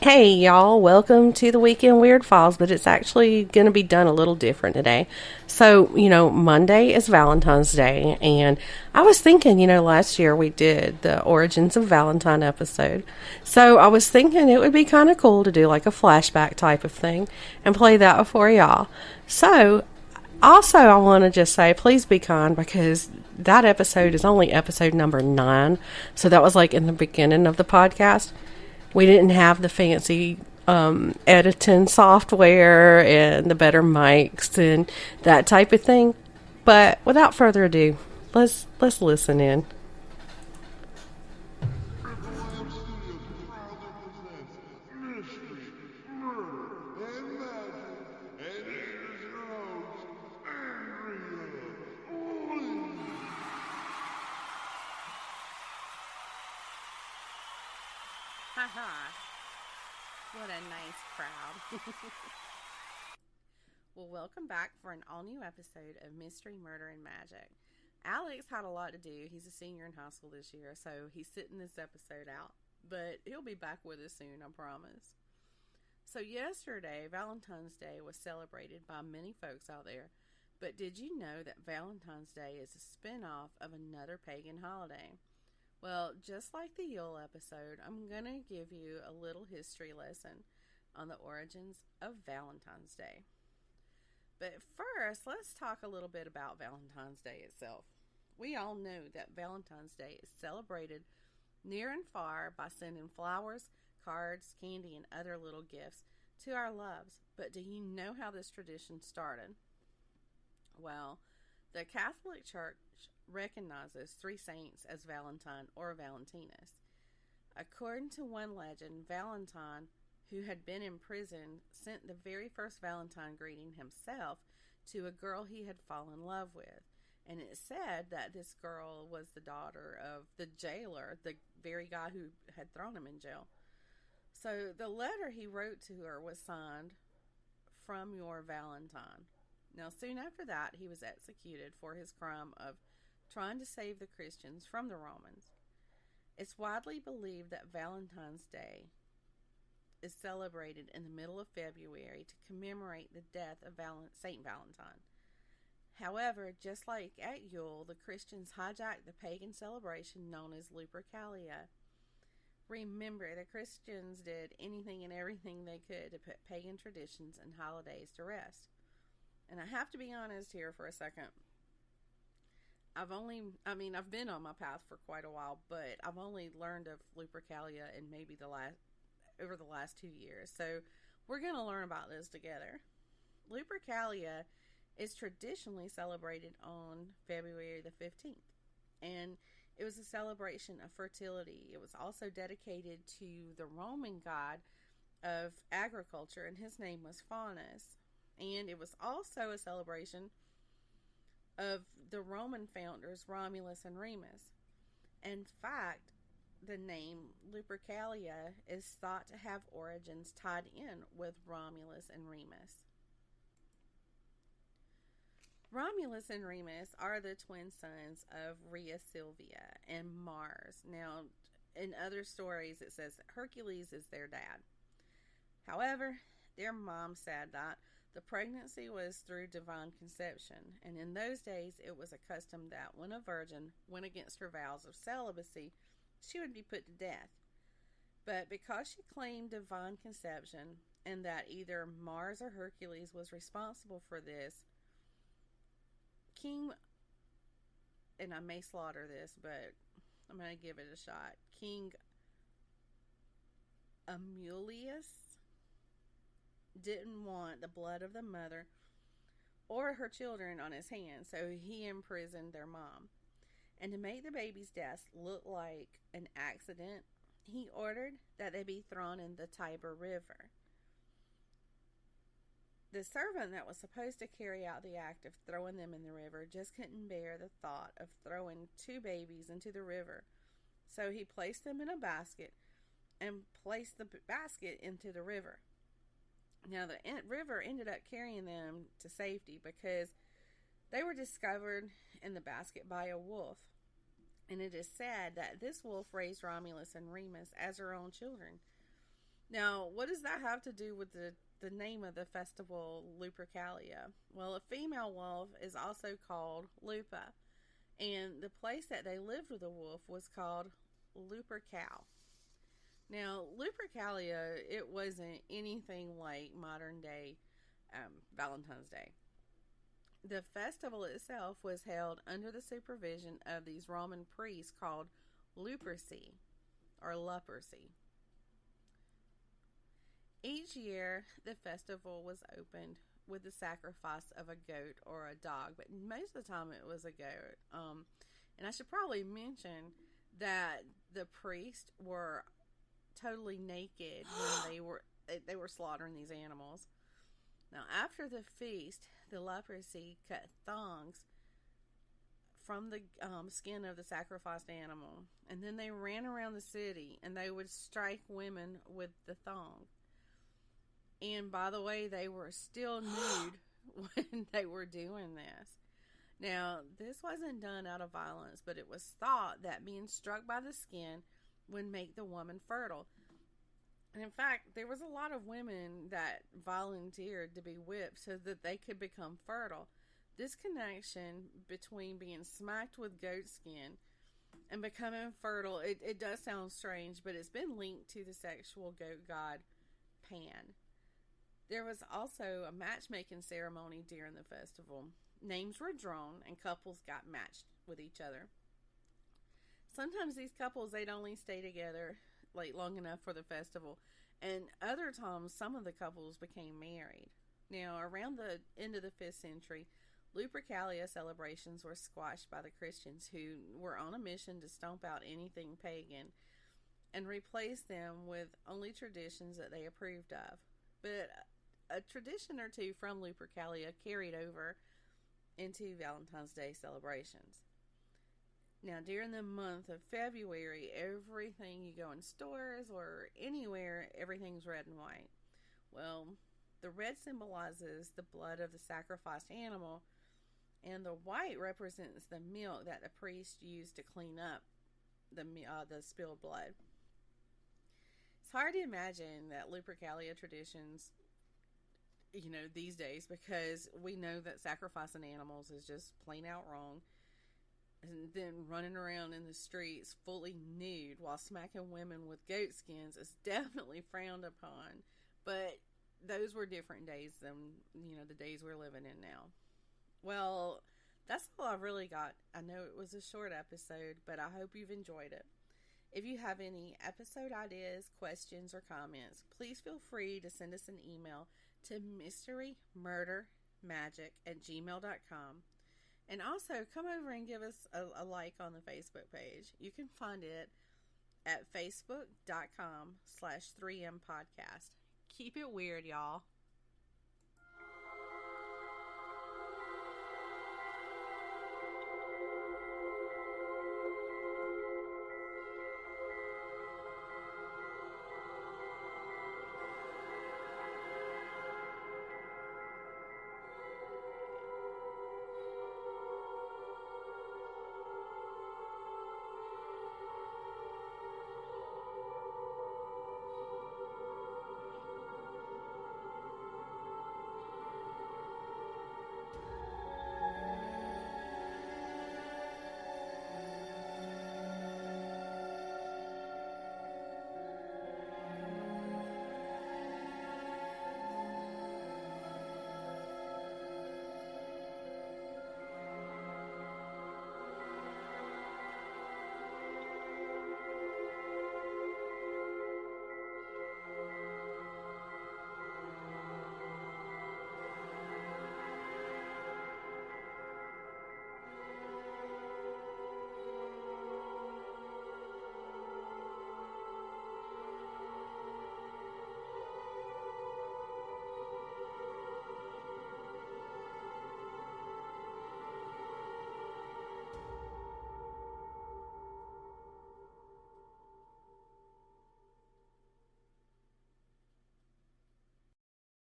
Hey y'all, welcome to the Weekend Weird Files, but it's actually going to be done a little different today. So, Monday is Valentine's Day, and I was thinking, last year we did the Origins of Valentine episode. So I was thinking it would be kind of cool to do like a flashback type of thing and play that for y'all. So, also, I want to just say, please be kind because that episode is only episode number 9. So that was like in the beginning of the podcast. We didn't have the fancy editing software and the better mics and that type of thing. But without further ado, let's listen in. Haha, what a nice crowd. Well, welcome back for an all new episode of Mystery, Murder, and Magic. Alex had a lot to do. He's a senior in high school this year, so he's sitting this episode out. But he'll be back with us soon, I promise. So, yesterday, Valentine's Day was celebrated by many folks out there. But did you know that Valentine's Day is a spin off of another pagan holiday? Well, just like the Yule episode, I'm going to give you a little history lesson on the origins of Valentine's Day. But first, let's talk a little bit about Valentine's Day itself. We all know that Valentine's Day is celebrated near and far by sending flowers, cards, candy, and other little gifts to our loves. But do you know how this tradition started? Well, the Catholic Church recognizes 3 saints as Valentine or Valentinus. According to one legend, Valentine, who had been in prison, sent the very first Valentine greeting himself to a girl he had fallen in love with. And it said that this girl was the daughter of the jailer, the very guy who had thrown him in jail. So the letter he wrote to her was signed, "From your Valentine." Now, soon after that, he was executed for his crime of trying to save the Christians from the Romans. It's widely believed that Valentine's Day is celebrated in the middle of February to commemorate the death of Saint Valentine. However, just like at Yule, the Christians hijacked the pagan celebration known as Lupercalia. Remember, the Christians did anything and everything they could to put pagan traditions and holidays to rest. And I have to be honest here for a second. I've been on my path for quite a while, but I've only learned of Lupercalia in maybe over the last 2 years. So we're going to learn about this together. Lupercalia is traditionally celebrated on February the 15th. And it was a celebration of fertility. It was also dedicated to the Roman god of agriculture, and his name was Faunus. And it was also a celebration of the Roman founders Romulus and Remus. In fact, the name Lupercalia is thought to have origins tied in with Romulus and Remus. Romulus and Remus are the twin sons of Rhea Silvia and Mars. Now, in other stories, it says that Hercules is their dad. However, their mom said that the pregnancy was through divine conception, and in those days it was a custom that when a virgin went against her vows of celibacy, she would be put to death. But because she claimed divine conception, and that either Mars or Hercules was responsible for this, and I may slaughter this, but I'm going to give it a shot, King Amulius didn't want the blood of the mother or her children on his hands, so he imprisoned their mom. And to make the baby's death look like an accident, he ordered that they be thrown in the Tiber River. The servant that was supposed to carry out the act of throwing them in the river just couldn't bear the thought of throwing 2 babies into the river, so he placed them in a basket and placed the basket into the river. Now, the river ended up carrying them to safety because they were discovered in the basket by a wolf. And it is said that this wolf raised Romulus and Remus as her own children. Now, what does that have to do with the name of the festival, Lupercalia? Well, a female wolf is also called Lupa, and the place that they lived with a wolf was called Lupercal. Now, Lupercalia, it wasn't anything like modern day Valentine's Day. The festival itself was held under the supervision of these Roman priests called Luperci or Luperci. Each year, the festival was opened with the sacrifice of a goat or a dog, but most of the time it was a goat. And I should probably mention that the priests were totally naked when they were slaughtering these animals. Now, after the feast, the leprosy cut thongs from the skin of the sacrificed animal, and then they ran around the city and they would strike women with the thong. And by the way, they were still nude when they were doing this. Now, this wasn't done out of violence, but it was thought that being struck by the skin would make the woman fertile. And in fact, there was a lot of women that volunteered to be whipped so that they could become fertile. This connection between being smacked with goat skin and becoming fertile, it does sound strange, but it's been linked to the sexual goat god Pan. There was also a matchmaking ceremony during the festival. Names were drawn and couples got matched with each other. Sometimes these couples, they'd only stay together like long enough for the festival, and other times some of the couples became married. Now, around the end of the 5th century, Lupercalia celebrations were squashed by the Christians, who were on a mission to stomp out anything pagan and replace them with only traditions that they approved of. But a tradition or two from Lupercalia carried over into Valentine's Day celebrations. Now, during the month of February, everything you go in stores or anywhere, everything's red and white. Well, the red symbolizes the blood of the sacrificed animal, and the white represents the milk that the priest used to clean up the spilled blood. It's hard to imagine that Lupercalia traditions, these days, because we know that sacrificing animals is just plain out wrong. And then running around in the streets fully nude while smacking women with goat skins is definitely frowned upon. But those were different days than, the days we're living in now. Well, that's all I've really got. I know it was a short episode, but I hope you've enjoyed it. If you have any episode ideas, questions, or comments, please feel free to send us an email to mysterymurdermagic@gmail.com. And also, come over and give us a like on the Facebook page. You can find it at facebook.com/3mpodcast. Keep it weird, y'all.